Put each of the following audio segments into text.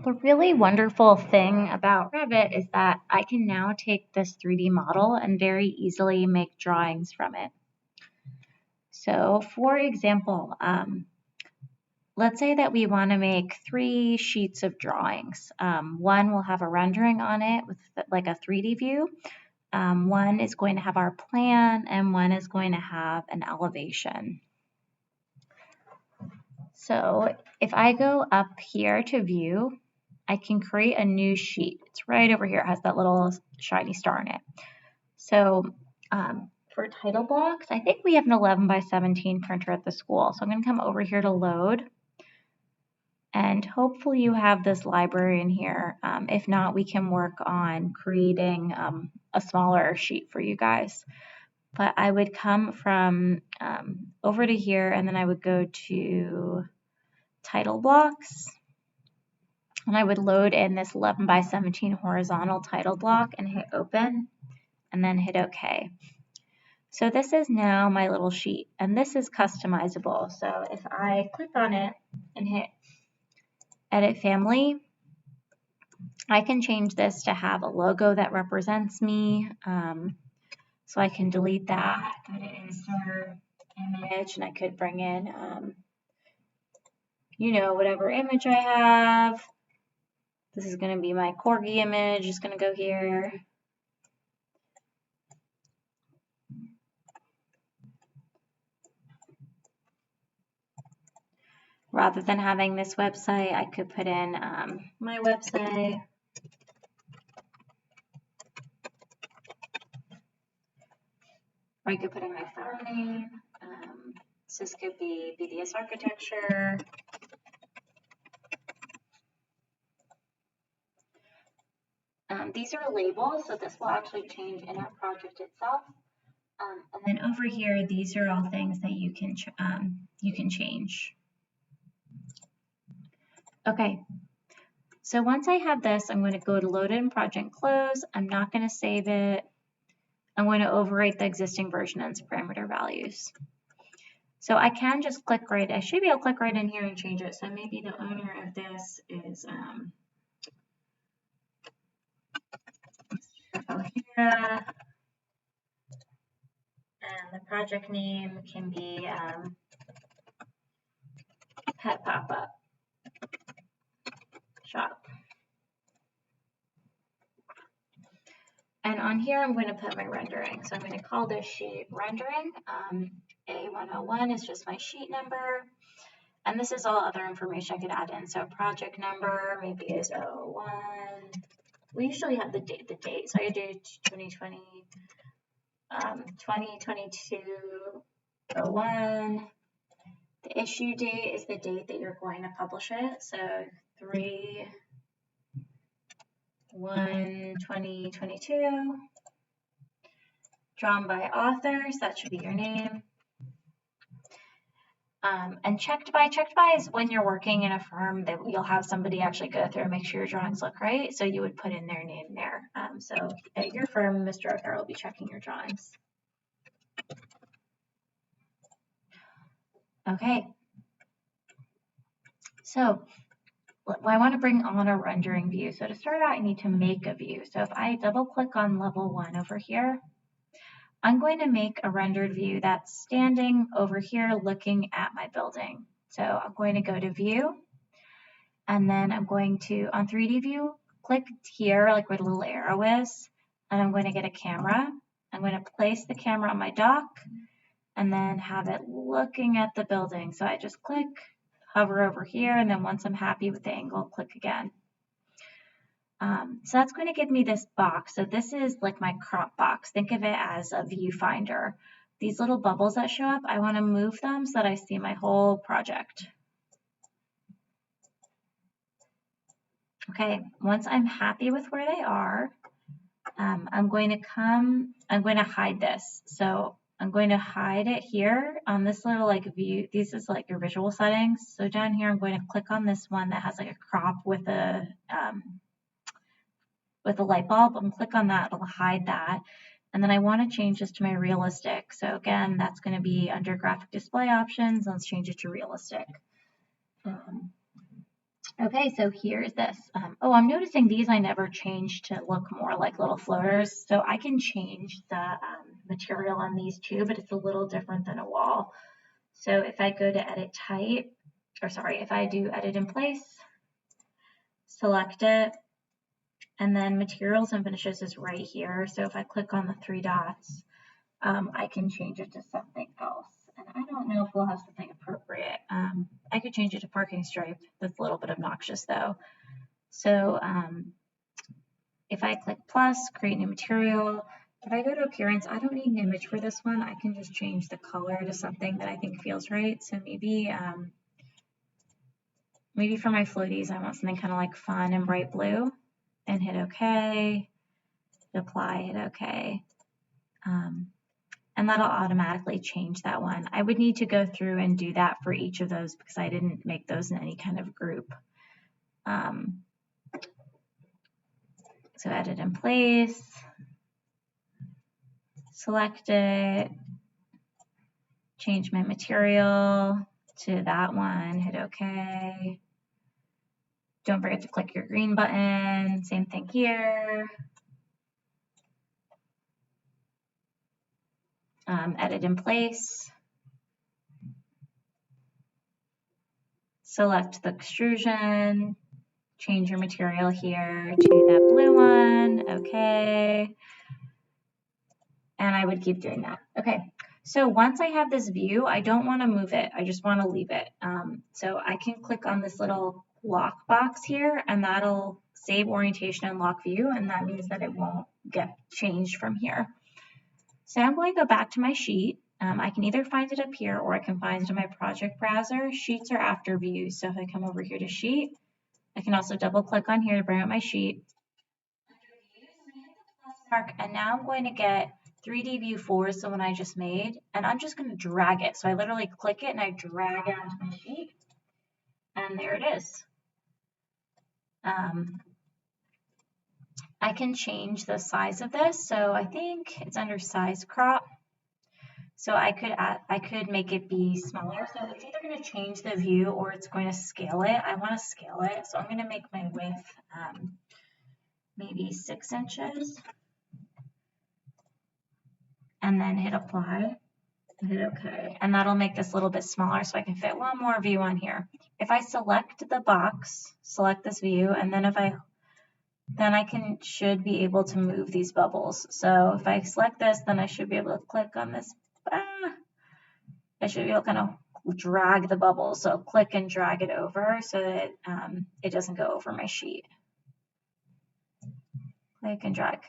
The really wonderful thing about Revit is that I can now take this 3D model and very easily make drawings from it. So for example, let's say that we want to make 3 sheets of drawings. One will have a rendering on it with like a 3D view. One is going to have our plan, and one is going to have an elevation. So if I go up here to view, I can create a new sheet. It's right over here. It has that little shiny star in it. So for title blocks, I think we have an 11 by 17 printer at the school. So I'm going to come over here to load. And hopefully you have this library in here. If not, we can work on creating a smaller sheet for you guys. But I would come from over to here, and then I would go to title blocks. And I would load in this 11 by 17 horizontal title block and hit open, and then hit OK. So this is now my little sheet, and this is customizable. So if I click on it and hit Edit Family, I can change this to have a logo that represents me. So I can delete that, go to Insert Image, and I could bring in, you know, whatever image I have. This is going to be my corgi image. It's going to go here. Rather than having this website, I could put in my website. Or I could put in my file name. So this could be BDS Architecture. These are labels, so this will actually change in our project itself. And then over here, these are all things that you can change. Okay, so once I have this, I'm going to go to Load in Project Close. I'm not going to save it. I'm going to overwrite the existing version and its parameter values. So I can just click right, I should be able to click right in here and change it. So maybe the owner of this is O'Hara, and the project name can be Pet Pop-Up Shop. And on here, I'm going to put my rendering. So I'm going to call this sheet rendering. A101 is just my sheet number. And this is all other information I could add in. So project number maybe is 01. We usually have the date. So I could do 2020, 2022, 01. The issue date is the date that you're going to publish it. So 3/1/2022. Drawn by authors, that should be your name. And checked by is when you're working in a firm that you'll have somebody actually go through and make sure your drawings look right. So you would put in their name there. So at your firm, Mr. O'Hara will be checking your drawings. Okay. So I want to bring on a rendering view. So to start out, I need to make a view. So if I double click on level 1 over here, I'm going to make a rendered view that's standing over here looking at my building. So I'm going to go to view, and then I'm going to, on 3D view, click here, like where the little arrow is, and I'm going to get a camera. I'm going to place the camera on my dock, and then have it looking at the building. So I just click, hover over here, and then once I'm happy with the angle, click again. So that's going to give me this box. So this is like my crop box. Think of it as a viewfinder. These little bubbles that show up, I want to move them so that I see my whole project. Okay, once I'm happy with where they are, I'm going to hide this. So I'm going to hide it here on this little like view. This is like your visual settings. So down here, I'm going to click on this one that has like a crop with a light bulb. I'm going to click on that, it'll hide that. And then I want to change this to my realistic. So again, that's going to be under graphic display options. Let's change it to realistic. Okay, so here's this. Oh, I'm noticing these I never changed to look more like little floaters. So I can change the material on these too, but it's a little different than a wall. So if I go to edit type, or sorry, if I do edit in place, select it, and then materials and finishes is right here. So if I click on the three dots, I can change it to something else. And I don't know if we'll have something appropriate. I could change it to parking stripe. That's a little bit obnoxious though. So if I click plus, create new material, if I go to appearance, I don't need an image for this one. I can just change the color to something that I think feels right. So maybe maybe for my floaties, I want something kind of like fun and bright blue, and hit OK, apply, hit OK. And that'll automatically change that one. I would need to go through and do that for each of those because I didn't make those in any kind of group. So edit in place, select it, change my material to that one, hit OK. Don't forget to click your green button, same thing here. Edit in place. Select the extrusion, change your material here to that blue one, okay. And I would keep doing that. Okay, so once I have this view, I don't want to move it. I just want to leave it. So I can click on this little lock box here, and that'll save orientation and lock view, and that means that it won't get changed from here. So I'm going to go back to my sheet. I can either find it up here or I can find it in my project browser. Sheets are after views. So if I come over here to sheet, I can also double click on here to bring up my sheet. And now I'm going to get 3D view 4 is the one I just made, and I'm just going to drag it. So I literally click it and I drag it onto my sheet, and there it is. I can change the size of this. So I think it's under size crop. So I could make it be smaller. So it's either going to change the view or it's going to scale it. I want to scale it. So I'm going to make my width maybe 6 inches. And then hit apply. Hit OK. And that'll make this a little bit smaller so I can fit one more view on here. If I select the box, select this view, and then then I should be able to move these bubbles. So if I select this, then I should be able to click on this. I should be able to kind of drag the bubble. So click and drag it over so that it doesn't go over my sheet. Click and drag.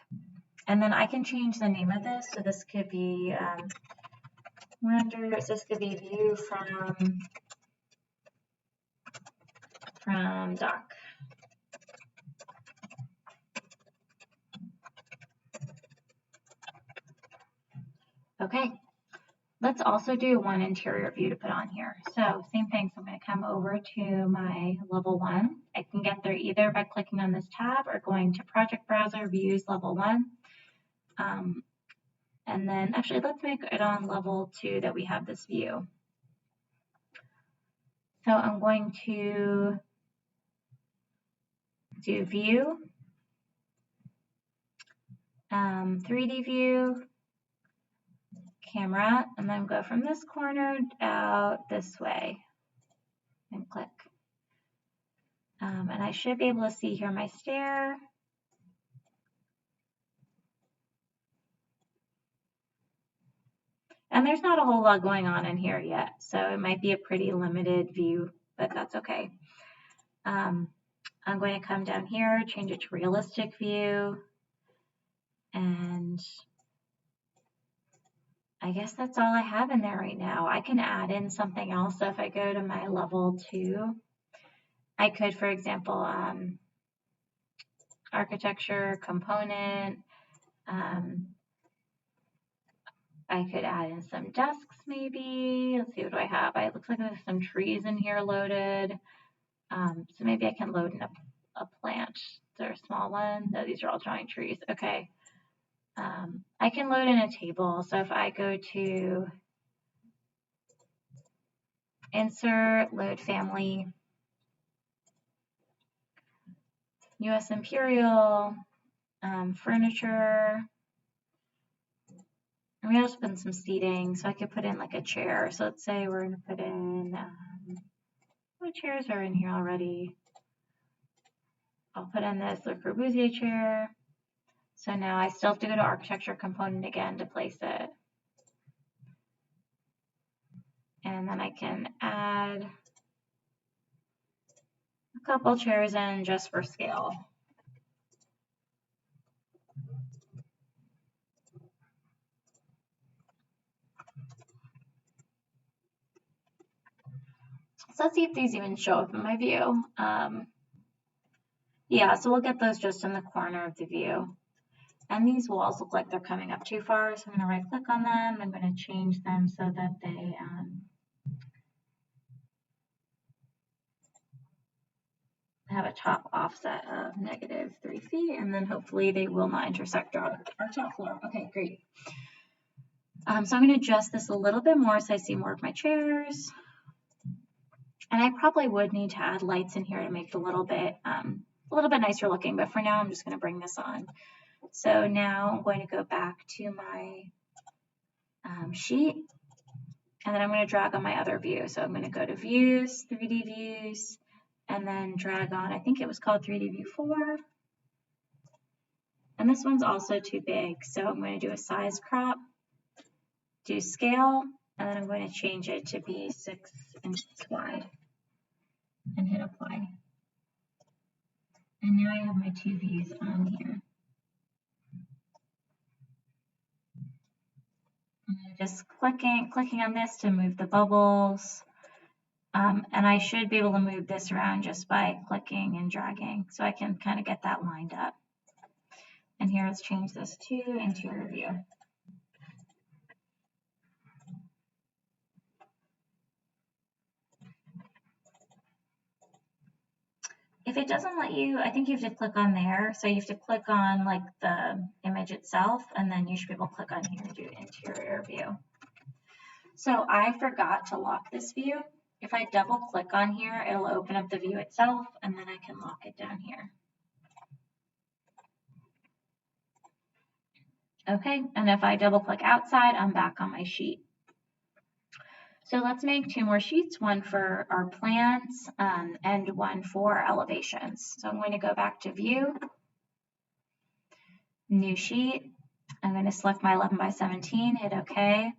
And then I can change the name of this. So this could be renders. This could be view from doc. Okay. Let's also do one interior view to put on here. So same thing, so I'm going to come over to my level 1. I can get there either by clicking on this tab or going to project browser, views, level 1. And then actually let's make it on level 2 that we have this view. So I'm going to do view, 3D view, camera, and then go from this corner out this way and click. And I should be able to see here my stair. And there's not a whole lot going on in here yet, so it might be a pretty limited view, but that's okay. I'm going to come down here, change it to realistic view, and I guess that's all I have in there right now. I can add in something else. So if I go to my level 2, I could, for example, architecture, component, I could add in some desks maybe. Let's see, what do I have? It looks like there's some trees in here loaded. So maybe I can load in a plant. Is there a small one? No, these are all drawing trees. Okay. I can load in a table. So if I go to insert, load family, US Imperial, furniture. And we also put in some seating, so I could put in like a chair. So let's say we're going to put in, what chairs are in here already? I'll put in this Le Corbusier chair. So now I still have to go to architecture component again to place it. And then I can add a couple chairs in just for scale. So let's see if these even show up in my view. Yeah, so we'll get those just in the corner of the view. And these walls look like they're coming up too far, so I'm going to right click on them. I'm going to change them so that they have a top offset of -3 feet, and then hopefully they will not intersect our top floor. Okay, great. So I'm going to adjust this a little bit more so I see more of my chairs. And I probably would need to add lights in here to make it a little bit nicer looking, but for now I'm just going to bring this on. So now I'm going to go back to my sheet, and then I'm going to drag on my other view. So I'm going to go to Views, 3D Views, and then drag on, I think it was called 3D View 4. And this one's also too big, so I'm going to do a size crop, do scale, and then I'm going to change it to be 6 inches wide and hit apply. And now I have my two views on here. I'm just clicking on this to move the bubbles. And I should be able to move this around just by clicking and dragging, so I can kind of get that lined up. And here, let's change this to interior view. If it doesn't let you, I think you have to click on there. So you have to click on like the image itself, and then you should be able to click on here and do interior view. So I forgot to lock this view. If I double click on here, it'll open up the view itself, and then I can lock it down here. Okay, and if I double click outside, I'm back on my sheet. So let's make 2 more sheets, one for our plans and one for elevations. So I'm going to go back to View, New Sheet. I'm going to select my 11 by 17, hit OK.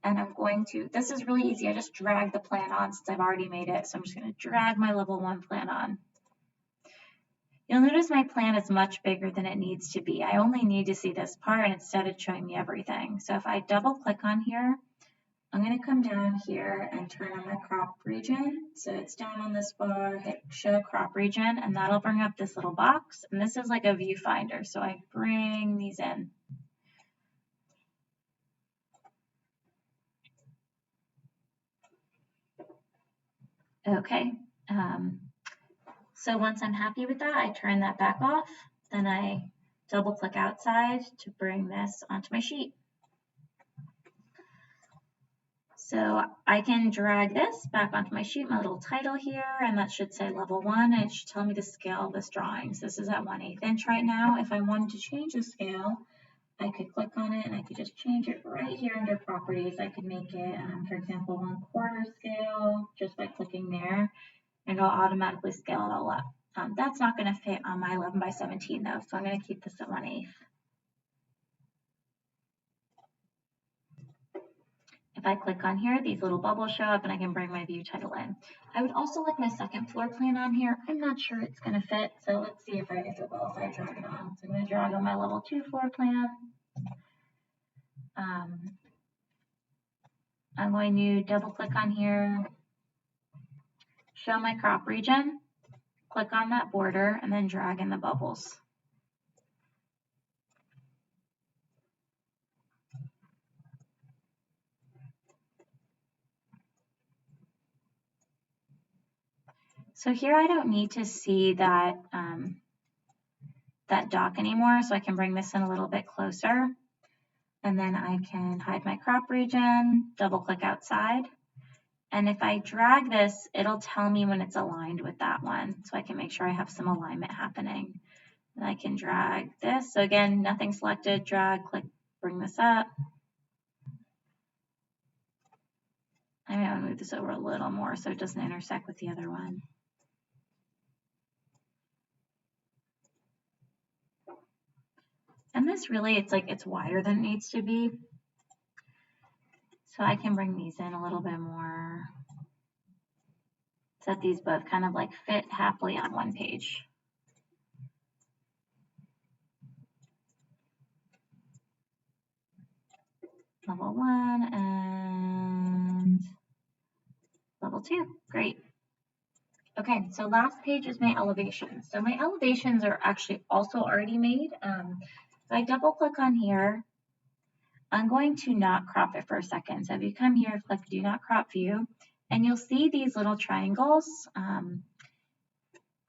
And I'm going to, this is really easy, I just drag the plan on since I've already made it. So I'm just going to drag my level 1 plan on. You'll notice my plan is much bigger than it needs to be. I only need to see this part, and instead it's showing me everything. So if I double click on here, I'm going to come down here and turn on my crop region. So it's down on this bar, hit show crop region, and that'll bring up this little box. And this is like a viewfinder. So I bring these in. Okay. So once I'm happy with that, I turn that back off. Then I double click outside to bring this onto my sheet. So I can drag this back onto my sheet, my little title here, and that should say level 1, and it should tell me the scale of this drawing. So this is at 1/8 inch right now. If I wanted to change the scale, I could click on it and I could just change it right here under properties. I could make it, for example, 1/4 scale just by clicking there, and it'll automatically scale it all up. That's not going to fit on my 11 by 17 though, so I'm going to keep this at 1/8. If I click on here, these little bubbles show up and I can bring my view title in. I would also like my second floor plan on here. I'm not sure it's going to fit, so let's see if it will if I drag it on. So I'm going to drag on my level 2 floor plan. I'm going to double click on here, show my crop region, click on that border, and then drag in the bubbles. So here I don't need to see that, that dock anymore, so I can bring this in a little bit closer. And then I can hide my crop region, double click outside, And if I drag this, it'll tell me when it's aligned with that one. So I can make sure I have some alignment happening. And I can drag this. So again, nothing selected, drag, click, bring this up. I may want to move this over a little more so it doesn't intersect with the other one. And this really, it's wider than it needs to be. So I can bring these in a little bit more. So that these both kind of like fit happily on one page. Level 1 and level 2. Great. Okay, so last page is my elevations. So my elevations are actually also already made. If I double click on here, I'm going to not crop it for a second. So if you come here, click Do Not Crop View, and you'll see these little triangles.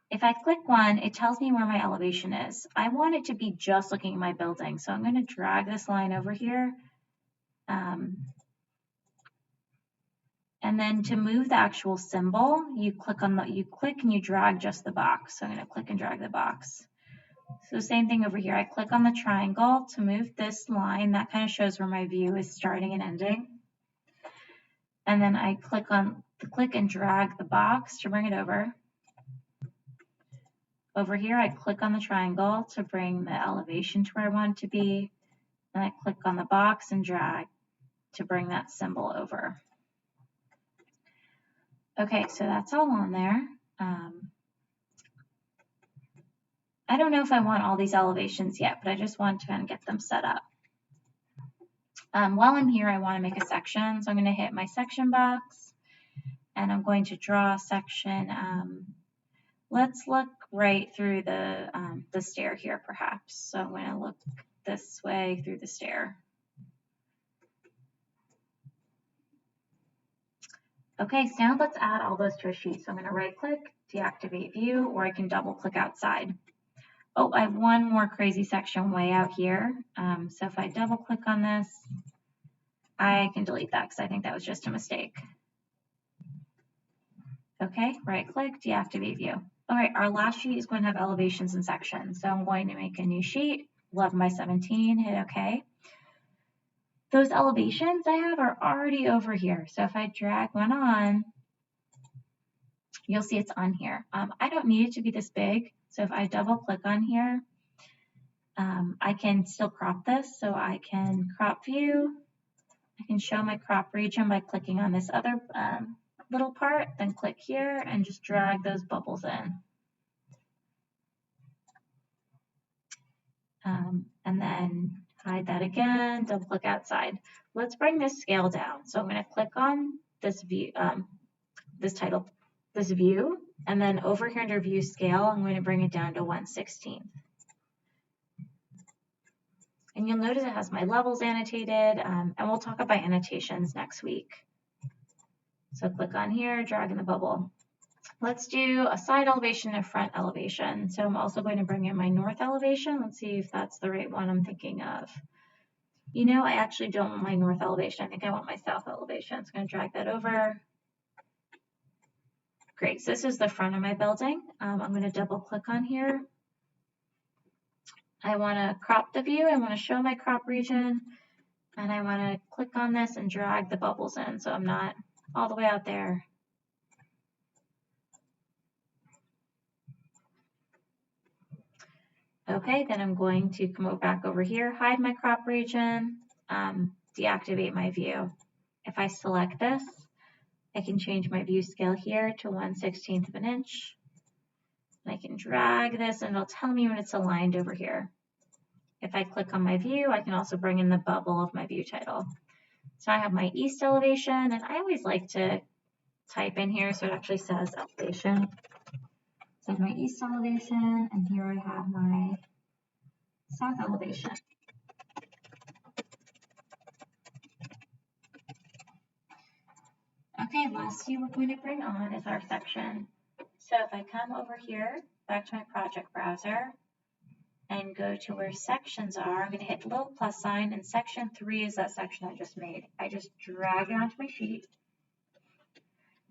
If I click one, it tells me where my elevation is. I want it to be just looking at my building. So I'm going to drag this line over here. And then to move the actual symbol, you click and you drag just the box. So I'm going to click and drag the box. So same thing over here. I click on the triangle to move this line. That kind of shows where my view is starting and ending. And then I click and drag the box to bring it over. Over here, I click on the triangle to bring the elevation to where I want it to be. And I click on the box and drag to bring that symbol over. Okay, so that's all on there. I don't know if I want all these elevations yet, but I just want to kind of get them set up. While I'm here, I want to make a section. So I'm going to hit my section box, and I'm going to draw a section. Let's look right through the stair here, perhaps. So I'm going to look this way through the stair. Okay, so now let's add all those to a sheet. So I'm going to right-click, deactivate view, or I can double-click outside. Oh, I have one more crazy section way out here. So if I double-click on this, I can delete that because I think that was just a mistake. Okay, right-click, deactivate view. All right, our last sheet is going to have elevations and sections. So I'm going to make a new sheet, 11 by 17, hit OK. Those elevations I have are already over here. So if I drag one on, you'll see it's on here. I don't need it to be this big. So if I double click on here, I can still crop this. So I can crop view. I can show my crop region by clicking on this other little part, then click here and just drag those bubbles in. And then hide that again, double click outside. Let's bring this scale down. So I'm going to click on this view, this view, and then over here under view scale, I'm going to bring it down to 1/16. And you'll notice it has my levels annotated, and we'll talk about annotations next week. So click on here, drag in the bubble. Let's do a side elevation and a front elevation. So I'm also going to bring in my north elevation. Let's see if that's the right one I'm thinking of. You know, I actually don't want my north elevation. I think I want my south elevation. So I'm going to drag that over. Great, so this is the front of my building. I'm going to double click on here. I want to crop the view. I want to show my crop region. And I want to click on this and drag the bubbles in so I'm not all the way out there. Okay, then I'm going to come back over here, hide my crop region, deactivate my view. If I select this, I can change my view scale here to 1/16 of an inch. And I can drag this and it'll tell me when it's aligned over here. If I click on my view, I can also bring in the bubble of my view title. So I have my east elevation, and I always like to type in here so it actually says elevation. So I have my east elevation, and here I have my south elevation. Okay, lastly we're going to bring on is our section. So if I come over here, back to my project browser, and go to where sections are, I'm going to hit the little plus sign, and section 3 is that section I just made. I just drag it onto my sheet.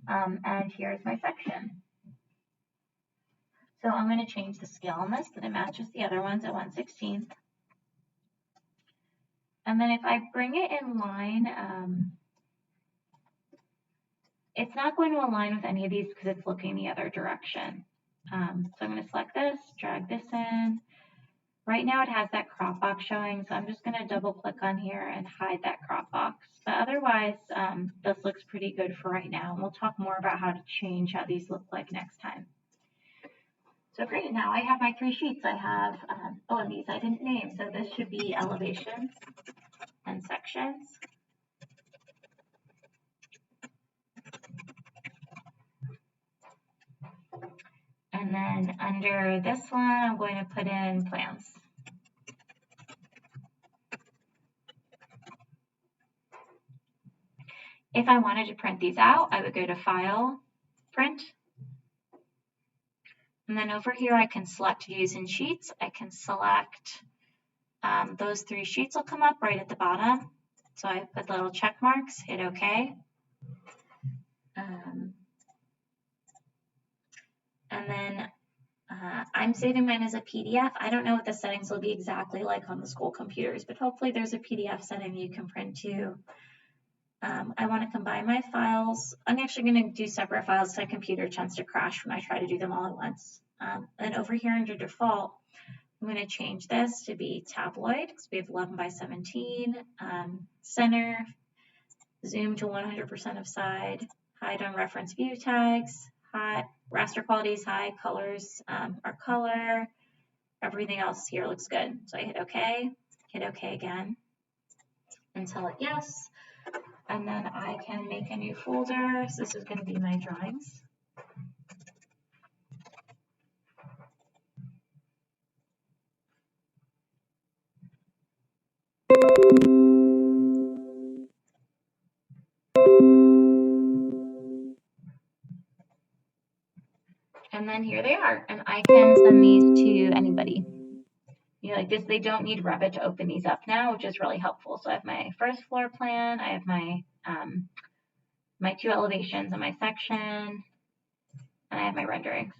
And here's my section. So I'm going to change the scale on this so that it matches the other ones at 1/16. And then if I bring it in line, it's not going to align with any of these because it's looking the other direction. So I'm going to select this, drag this in. Right now it has that crop box showing, so I'm just going to double click on here and hide that crop box. But otherwise, this looks pretty good for right now. And we'll talk more about how to change how these look like next time. So great, now I have my 3 sheets. I have, and these I didn't name, so this should be elevations and sections. And then under this one, I'm going to put in plans. If I wanted to print these out, I would go to File, Print. And then over here, I can select Views and Sheets. I can select those 3 sheets will come up right at the bottom. So I put little check marks, hit OK. And then I'm saving mine as a PDF. I don't know what the settings will be exactly like on the school computers, but hopefully there's a PDF setting you can print to. I want to combine my files. I'm actually going to do separate files so my computer tends to crash when I try to do them all at once. And over here under default, I'm going to change this to be tabloid because we have 11/17, center, zoom to 100% of side, hide on reference view tags, high, raster quality is high, colors are color, everything else here looks good. So I hit OK again, and tell it yes. And then I can make a new folder. So this is going to be my drawings. And then here they are. And I can send these to anybody. Like this, they don't need Revit to open these up now, which is really helpful. So I have my first floor plan. I have my my 2 elevations and my section. And I have my renderings.